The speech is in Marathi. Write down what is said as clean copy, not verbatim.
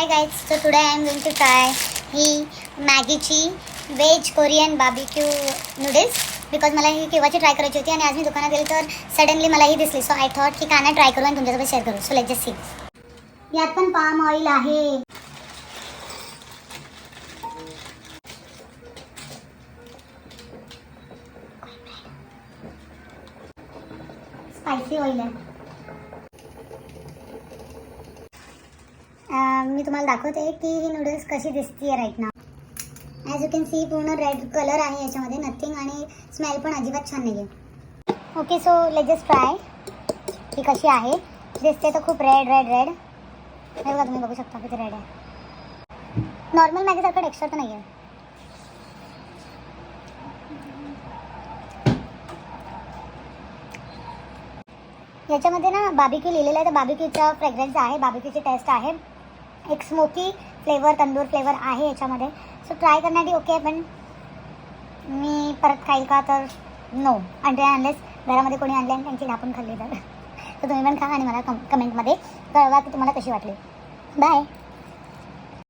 Hi guys, so today I am going to try ही मॅगीची veg Korean barbecue noodles because मला ही केव्हाची ट्राय करायची होती आणि आज मी दुकानात गेली तर सडनली मला ही दिसली. सो आय थॉट की का नाही ट्राय करू आणि तुमच्यासोबत शेअर करू. So let's just see. यात पण पाम ऑइल आहे. स्पायसी ऑइल आहे. मी तुम्हाला दाखवते की ही नूडल्स कशी दिसतीये right now. As you can see पूर्ण रेड कलर आहे याच्यामध्ये, नथिंग, आणि स्मेल पण अजिबात छान नाही आहे. Okay, so let's just try ही कशी आहे. दिसते तर खूप रेड रेड रेड हे बघा, तुम्ही बघू शकता किती रेड आहे. नॉर्मल मॅगीसारखं टेक्स्चर तर नाही आहे. याच्यामध्ये ना बार्बिक्यू लिहिलेलं आहे, तर बार्बिक्यूचा फ्रेग्रन्स आहे, बार्बिक्यूची टेस्ट आहे, एक स्मोकी फ्लेवर, तंदूर फ्लेवर आहे याच्यामध्ये. सो ट्राय करण्यासाठी ओके, पण मी परत खाईल का तर नो, अनलेस घरामध्ये कोणी आणले आणि त्यांची ढापून खाल्ली तर तुम्ही पण खा आणि मला कमेंटमध्ये कळवा की तुम्हाला कशी वाटली. बाय.